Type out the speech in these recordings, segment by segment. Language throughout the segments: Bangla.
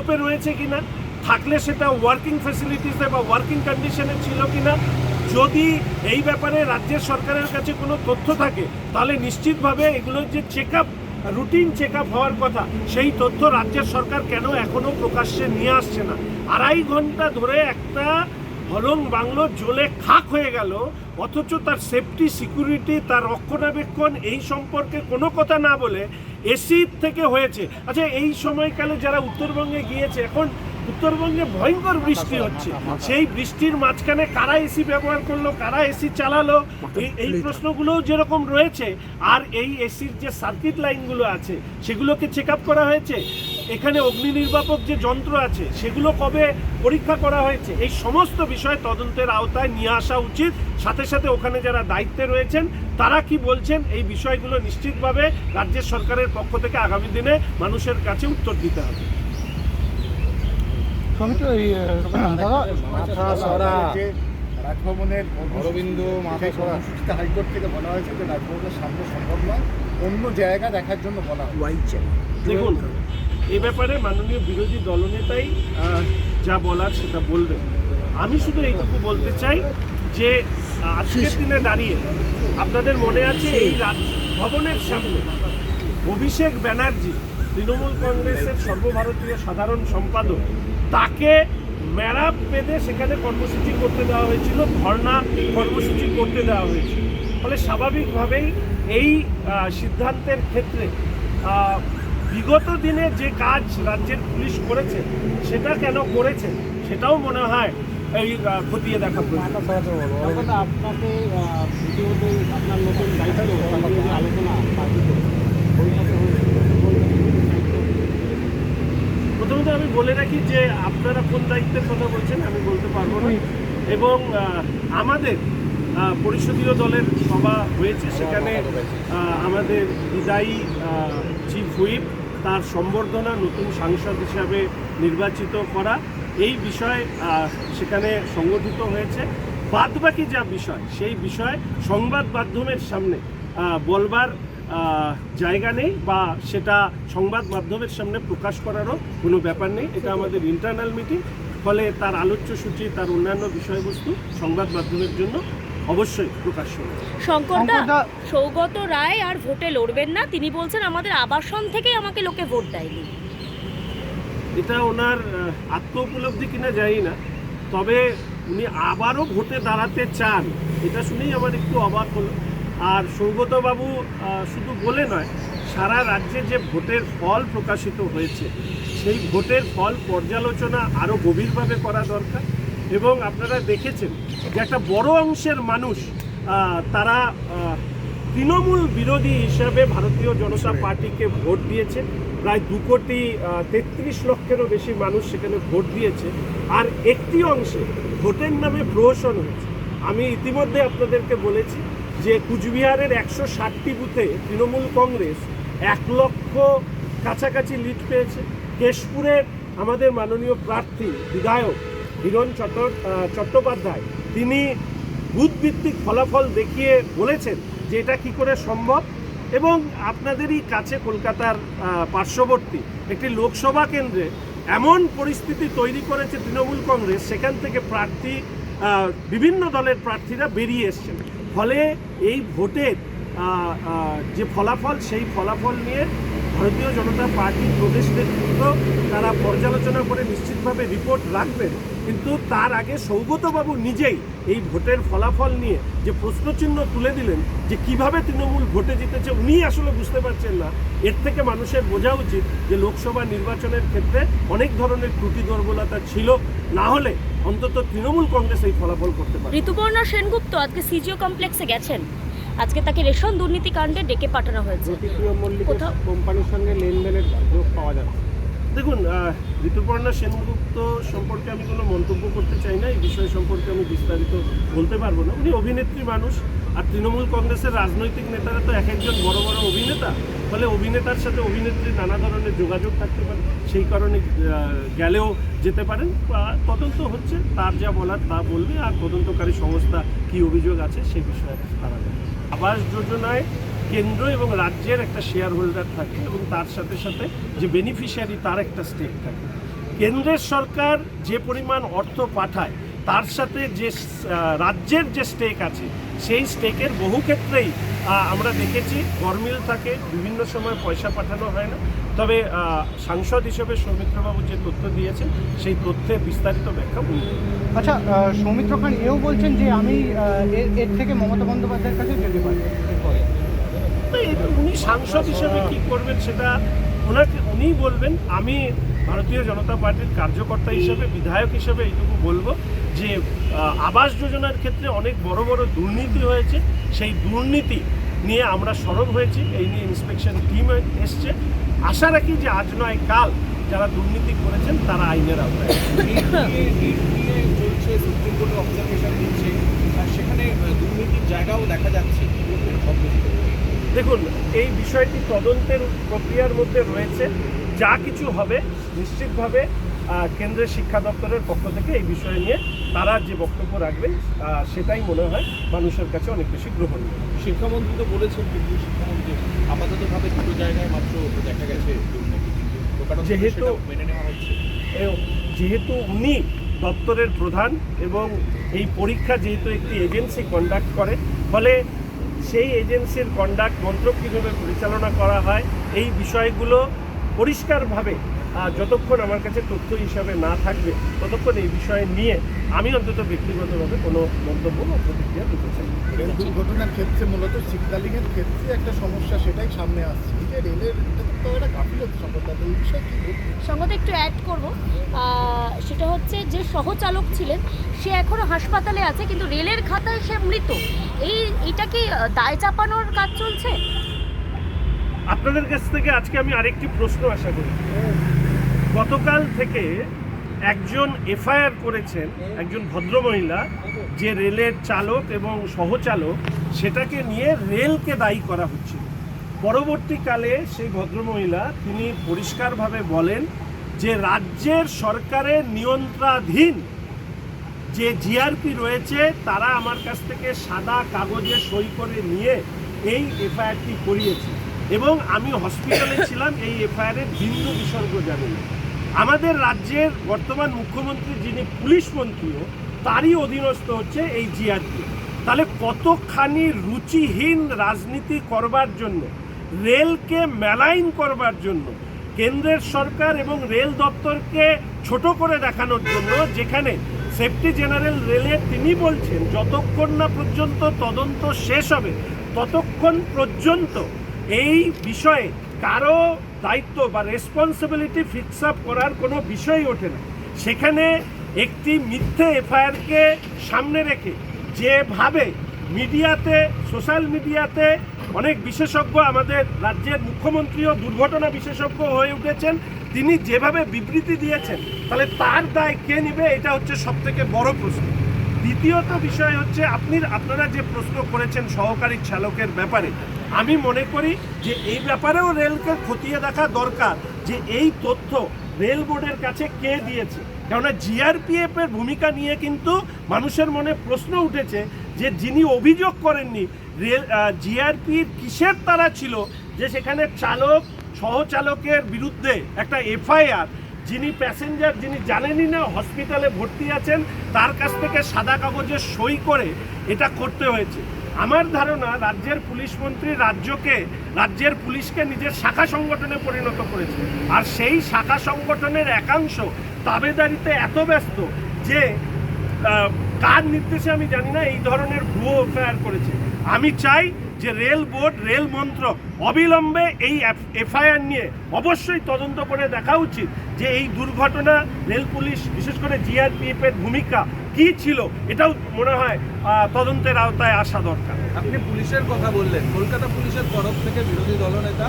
আদপে রয়েছে কিনা, থাকলে সেটা ওয়ার্কিং ফ্যাসিলিটিসে বা ওয়ার্কিং কন্ডিশনে ছিল কিনা। যদি এই ব্যাপারে রাজ্যের সরকারের কাছে কোনো তথ্য থাকে তাহলে নিশ্চিতভাবে এগুলোর যে রুটিন চেক আপ হওয়ার কথা সেই তথ্য রাজ্যের সরকার কেন এখনও প্রকাশ্যে নিয়ে আসছে না। 2.5 ঘন্টা ধরে একটা হলং বাংলো জ্বলে খাক হয়ে গেল, অথচ তার সেফটি সিকিউরিটি তার রক্ষণাবেক্ষণ এই সম্পর্কে কোনো কথা না বলে এসির থেকে হয়েছে। আচ্ছা, এই সময়কালে যারা উত্তরবঙ্গে গিয়েছে, এখন উত্তরবঙ্গে ভয়ঙ্কর বৃষ্টি হচ্ছে, সেই বৃষ্টির মাঝখানে কারা এসি ব্যবহার করলো, কারা এসি চালালো, এই প্রশ্নগুলোও যেরকম রয়েছে। আর এই এসির যে সার্কিট লাইনগুলো আছে সেগুলোকে চেক আপ করা হয়েছে, এখানে অগ্নি নির্বাপক যে যন্ত্র আছে সেগুলো কবে পরীক্ষা করা হয়েছে, এই সমস্ত বিষয় তদন্তের আওতায় নিয়ে আসা উচিত। সাথে সাথে ওখানে যারা দায়িত্বে রয়েছেন তারা কি বলছেন এই বিষয়গুলো নিশ্চিতভাবে রাজ্যের সরকারের পক্ষ থেকে আগামী দিনে মানুষের কাছে উত্তর দিতে হবে। রাজভবনের অরবিন্দু হাইকোর্ট থেকে বলা হয়েছে যে রাজভবনের সামনে সম্ভব নয়, অন্য জায়গা দেখার জন্য বলা হয়েছে। দেখুন, এ ব্যাপারে মাননীয় বিরোধী দলনেতাই যা বলার সেটা বলবেন। আমি শুধু এইটুকু বলতে চাই যে আজকের দিনে দাঁড়িয়ে আপনাদের মনে আছে এই রাজভবনের সামনে অভিষেক ব্যানার্জি, তৃণমূল কংগ্রেসের সর্বভারতীয় সাধারণ সম্পাদক, তাকে ম্যারাপ বেঁধে সেখানে কর্মসূচি করতে দেওয়া হয়েছিল, ধর্ণা কর্মসূচি করতে দেওয়া হয়েছিল। ফলে স্বাভাবিকভাবেই এই সিদ্ধান্তের ক্ষেত্রে বিগত দিনে যে কাজ রাজ্যের পুলিশ করেছে সেটা কেন করেছে সেটাও মনে হয় এই খতিয়ে দেখা প্রয়োজন। আপনাকে ইতিমধ্যে আপনার নতুন দায়িত্ব আলোচনা প্রথমত আমি বলে রাখি যে আপনারা কোন দায়িত্বের কথা বলছেন আমি বলতে পারবো না, এবং আমাদের পরিষদীয় দলের সভা হয়েছে, সেখানে আমাদের বিদায়ী চিফ হুইপ তার সম্বর্ধনা নতুন সাংসদ হিসাবে নির্বাচিত করা এই বিষয় সেখানে সংগঠিত হয়েছে। বাদবাকি যা বিষয় সেই বিষয় সংবাদ মাধ্যমের সামনে বলবার জায়গা নেই বা সেটা সংবাদ মাধ্যমের সামনে প্রকাশ করারও কোনো ব্যাপার নেই। এটা আমাদের ইন্টারনাল মিটিং, ফলে তার আলোচ্য সূচি, তার অন্যান্য বিষয়বস্তু সংবাদ মাধ্যমের জন্য অবশ্যই প্রকাশ্য। শঙ্করদা, সৌগত রায় আর ভোটে লড়বেন না, তিনি বলছেন আমাদের আবাসন থেকেই আমাকে লোকে ভোট দেয়নি। এটা ওনার আত্ম উপলব্ধি কিনা জানি না, তবে উনি আবারও ভোটে দাঁড়াতে চান এটা শুনেই আমার একটু অবাক হলো। আর সৌগতবাবু শুধু বলে নয়, সারা রাজ্যে যে ভোটের ফল প্রকাশিত হয়েছে সেই ভোটের ফল পর্যালোচনা আরও গভীরভাবে করা দরকার। এবং আপনারা দেখেছেন যে একটা বড় অংশের মানুষ তারা তৃণমূল বিরোধী হিসাবে ভারতীয় জনতা পার্টিকে ভোট দিয়েছে। প্রায় 2,33,00,000-এরও বেশি মানুষ সেখানে ভোট দিয়েছে। আর একটি অংশে ভোটের নামে প্রহসন হয়েছে। আমি ইতিমধ্যে আপনাদেরকে বলেছি যে কুচবিহারের 160টি বুথে তৃণমূল কংগ্রেস 1 লক্ষ কাছাকাছি লিড পেয়েছে। কেশপুরের আমাদের মাননীয় প্রার্থী বিধায়ক হিরণ চট্টোপাধ্যায় তিনি বুথভিত্তিক ফলাফল দেখিয়ে বলেছেন যে এটা কী করে সম্ভব। এবং আপনাদেরই কাছে কলকাতার পার্শ্ববর্তী একটি লোকসভা কেন্দ্রে এমন পরিস্থিতি তৈরি করেছে তৃণমূল কংগ্রেস, সেখান থেকে প্রার্থী বিভিন্ন দলের প্রার্থীরা বেরিয়ে এসছেন। ফলে এই ভোটের যে ফলাফল সেই ফলাফল নিয়ে ভারতীয় জনতা পার্টির প্রদেশ নেতৃত্ব তারা পর্যালোচনা করে নিশ্চিতভাবে রিপোর্ট রাখবেন। কিন্তু তার আগে সৌগতবাবু নিজেই এই ভোটের ফলাফল নিয়ে যে প্রশ্নচিহ্ন তুলে দিলেন যে কিভাবে তৃণমূল ভোটে জিতেছে উনি আসলে বুঝতে পারছেন না। এর থেকে মানুষের বোঝা উচিত যে লোকসভা নির্বাচনের ক্ষেত্রে অনেক ধরনের ত্রুটি দুর্বলতা ছিল, না হলে অন্তত তৃণমূল কংগ্রেস এই ফলাফল করতে পারে। ঋতুপর্ণা সেনগুপ্ত আজকে সিজিও কমপ্লেক্সে গেছেন, আজকে তাকে রেশন দুর্নীতি কাণ্ডে ডেকে পাঠানো হয়েছে। কোম্পানির সঙ্গে লেনদেনের যোগ পাওয়া যাচ্ছে। দেখুন, ঋতুপর্ণা সেনগুপ্ত সম্পর্কে আমি কোনো মন্তব্য করতে চাই না, এই বিষয় সম্পর্কে আমি বিস্তারিত বলতে পারবো না। উনি অভিনেত্রী মানুষ, আর তৃণমূল কংগ্রেসের রাজনৈতিক নেতারা তো এক একজন বড় বড় অভিনেতা, ফলে অভিনেতার সাথে অভিনেত্রীর নানা ধরনের যোগাযোগ থাকতে পারে, সেই কারণে গেলেও যেতে পারেন। তদন্ত হচ্ছে, তার যা বলার তা বলবে, আর তদন্তকারী সংস্থা কি অভিযোগ আছে সে বিষয়ে তারা জানে। আবাস যোজনায় কেন্দ্র এবং রাজ্যের একটা শেয়ার হোল্ডার থাকে এবং তার সাথে সাথে যে বেনিফিশিয়ারি তার একটা স্টেক থাকে। কেন্দ্রের সরকার যে পরিমাণ অর্থ পাঠায় তার সাথে যে রাজ্যের যে স্টেক আছে সেই স্টেকের বহু ক্ষেত্রেই আমরা দেখেছি গরমিল থাকে, বিভিন্ন সময় পয়সা পাঠানো হয় না। তবে সাংসদ হিসেবে সৌমিত্রবাবু যে তথ্য দিয়েছেন সেই তথ্যের বিস্তারিত ব্যাখ্যা উনি দেবেন। আচ্ছা, সৌমিত্র খান এও বলছেন যে আমি এর থেকে মমতা বন্দ্যোপাধ্যায়ের কাছে যেতে পারি এরপরে। উনি সাংসদ হিসেবে কি করবেন সেটা উনিই বলবেন। আমি ভারতীয় জনতা পার্টির কার্যকর্তা হিসেবে, বিধায়ক হিসেবে এইটুকু বলবো যে আবাস যোজনার ক্ষেত্রে অনেক বড় বড় দুর্নীতি হয়েছে, সেই দুর্নীতি নিয়ে আমরা সরব হয়েছি, এই নিয়ে ইন্সপেকশন টিম এসছে। আশা রাখি যে আজ নয় কাল যারা দুর্নীতি করেছেন তারা আইনের আওতায় চলছে, সুপ্রিম কোর্টে অবজারভেশন দিচ্ছে, আর সেখানে দুর্নীতির জায়গাও দেখা যাচ্ছে। দেখুন, এই বিষয়টি তদন্তের প্রক্রিয়ার মধ্যে রয়েছে। যা কিছু হবে নিশ্চিতভাবে কেন্দ্রের শিক্ষা দপ্তরের পক্ষ থেকে এই বিষয় নিয়ে তারা যে বক্তব্য রাখবেন সেটাই মনে হয় মানুষের কাছে অনেক বেশি গ্রহণীয়। শিক্ষামন্ত্রী তো বলেছেন, কিন্তু শিক্ষামন্ত্রী আপাততভাবে দুটো জায়গায় মাত্র দেখা গেছে দুর্নীতি, কিন্তু যেহেতু মেনে নেওয়া হচ্ছে। যেহেতু উনি দপ্তরের প্রধান এবং এই পরীক্ষা যেহেতু একটি এজেন্সি কন্ডাক্ট করে, ফলে সেই এজেন্সির কন্ডাক্ট মন্ত্রক কীভাবে পরিচালনা করা হয় এই বিষয়গুলো পরিষ্কারভাবে যতক্ষণ আমার কাছে তথ্য হিসাবে না থাকবে ততক্ষণ এই বিষয় নিয়ে আমি অন্তত ব্যক্তিগতভাবে কোনো মন্তব্য বা প্রতিক্রিয়া দিতে চাই। রেল দুর্ঘটনার ক্ষেত্রে মূলত সিগন্যালিংয়ের ক্ষেত্রে একটা সমস্যা সেটাই সামনে আসছে, এই যে রেলের এটা তো একটা গাফিলতি সম্পর্কে, এই বিষয়ে কি বলবেন? সঙ্গত একটু অ্যাড করব, সেটা হচ্ছে যে সহচালক ছিলেন সে এখনও হাসপাতালে আছে, কিন্তু রেলের খাতায় সে মৃত। এইটা কি দায় চাপানোর কাজ চলছে? আপনাদের কাছ থেকে আজকে আমি আরেকটি প্রশ্ন আশা করি। গতকাল থেকে একজন এফআইআর করেছেন, একজন ভদ্রমহিলা, যে রেলের চালক এবং সহচালক, সেটাকে নিয়ে রেলকে দায়ী করা হচ্ছিল। পরবর্তীকালে সেই ভদ্রমহিলা তিনি পরিষ্কারভাবে বলেন যে রাজ্যের সরকারের নিয়ন্ত্রণাধীন যে জিআরপি রয়েছে তারা আমার কাছ থেকে সাদা কাগজে সই করে নিয়ে এই এফআইআরটি করিয়েছে এবং আমি হসপিটালে ছিলাম, এই এফআইআরের বিন্দু বিসর্গ জানি না। আমাদের রাজ্যের বর্তমান মুখ্যমন্ত্রী যিনি পুলিশ মন্ত্রীও, তারই অধীনস্থ হচ্ছে এই জিআরপি। তাহলে কতখানি রুচিহীন রাজনীতি করবার জন্য, রেলকে মেলাইন করবার জন্য, কেন্দ্রের সরকার এবং রেল দপ্তরকে ছোট করে দেখানোর জন্য, যেখানে সেফটি জেনারেল রেলের তিনি বলছেন যতক্ষণ না পর্যন্ত তদন্ত শেষ হবে ততক্ষণ পর্যন্ত এই বিষয়ে কারো দায়িত্ব বা রেসপন্সিবিলিটি ফিক্স আপ করার কোনো বিষয়ই ওঠে না। সেখানে একটি মিথ্যে এফআইআরকে সামনে রেখে যেভাবে মিডিয়াতে, সোশ্যাল মিডিয়াতে অনেক বিশেষজ্ঞ, আমাদের রাজ্যের মুখ্যমন্ত্রীও দুর্ঘটনা বিশেষজ্ঞ হয়ে উঠেছেন, তিনি যেভাবে বিবৃতি দিয়েছেন, তাহলে তার দায় কে নেবে? এটা হচ্ছে সবথেকে বড় প্রশ্ন। দ্বিতীয়ত বিষয় হচ্ছে আপনারা যে প্রশ্ন করেছেন সহকারী চালকের ব্যাপারে, আমি মনে করি যে এই ব্যাপারেও রেলকে খতিয়ে দেখা দরকার যে এই তথ্য রেল বোর্ডের কাছে কে দিয়েছে। কেননা জিআরপিএফ এর ভূমিকা নিয়ে কিন্তু মানুষের মনে প্রশ্ন উঠেছে যে যিনি অভিযোগ করেননি জিআরপির কিসের তারা ছিল যে সেখানে চালক সহচালকের বিরুদ্ধে একটা এফআইআর, যিনি প্যাসেঞ্জার, যিনি জানেনই না হসপিটালে ভর্তি আছেন, তার কাছ থেকে সাদা কাগজে সই করে এটা করতে হয়েছে। আমার ধারণা রাজ্যের পুলিশ মন্ত্রী রাজ্যের পুলিশকে নিজের শাখা সংগঠনে পরিণত করেছে, আর সেই শাখা সংগঠনের একাংশ তাবেদারিতে এত ব্যস্ত যে কার নির্দেশে আমি জানি না এই ধরনের ভুয়ো এফআইআর করেছে। আমি চাই যে রেল বোর্ড, রেল মন্ত্রক অবিলম্বে এই এফআইআর নিয়ে অবশ্যই তদন্ত করে দেখা উচিত যে এই দুর্ঘটনা রেল পুলিশ, বিশেষ করে জিআরপিএফ এর ভূমিকা কি ছিল, এটাও মনে হয় তদন্তের আওতায় আসা দরকার। আপনি পুলিশের কথা বললেন, কলকাতা পুলিশের তরফ থেকে বিরোধী দলনেতা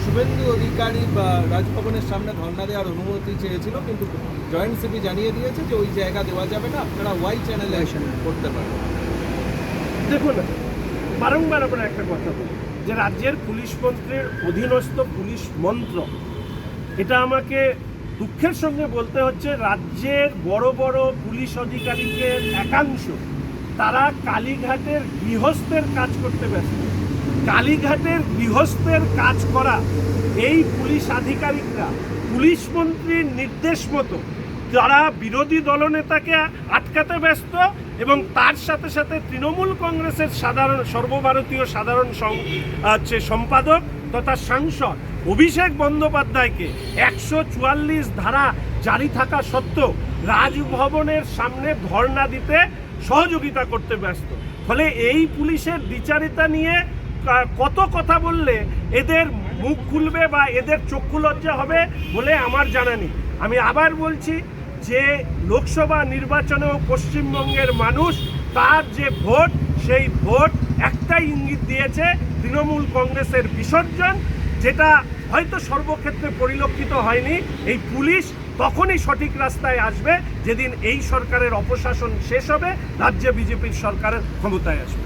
শুভেন্দু অধিকারী বা রাজভবনের সামনে ধর্ণা দেওয়ার অনুমতি চেয়েছিল, কিন্তু জয়েন্ট সিপি জানিয়ে দিয়েছে যে ওই জায়গা দেওয়া যাবে না, আপনারা ওয়াই চ্যানেলে করতে পারেন। দেখুন, বারংবার আমরা একটা কথা বলি যে রাজ্যের পুলিশ মন্ত্রীর অধীনস্থ পুলিশ মন্ত্রক, এটা আমাকে দুঃখের সঙ্গে বলতে হচ্ছে, রাজ্যের বড় বড় পুলিশ আধিকারিকের একাংশ তারা কালীঘাটের গৃহস্থের কাজ করতে ব্যস্ত। কালীঘাটের গৃহস্থের কাজ করা এই পুলিশ আধিকারিকরা পুলিশ মন্ত্রীর নির্দেশ মতো যারা বিরোধী দলনেতাকে আটকাতে ব্যস্ত এবং তার সাথে সাথে তৃণমূল কংগ্রেসের সর্বভারতীয় সাধারণ সম্পাদক তথা সাংসদ অভিষেক বন্দ্যোপাধ্যায়কে 144 ধারা জারি থাকা সত্ত্বেও রাজভবনের সামনে ধর্ণা দিতে সহযোগিতা করতে ব্যস্ত। ফলে এই পুলিশের দ্বিচারিতা নিয়ে কত কথা বললে এদের মুখ খুলবে বা এদের চক্ষু লজ্জা হবে বলে আমার জানা নেই। আমি আবার বলছি যে লোকসভা নির্বাচনেও পশ্চিমবঙ্গের মানুষ তার যে ভোট, সেই ভোট একটাই ইঙ্গিত দিয়েছে, তৃণমূল কংগ্রেসের বিসর্জন, যেটা হয়তো সর্বক্ষেত্রে পরিলক্ষিত হয়নি। এই পুলিশ তখনই সঠিক রাস্তায় আসবে যেদিন এই সরকারের অপশাসন শেষ হবে, রাজ্যে বিজেপির সরকারের ক্ষমতায় আসবে।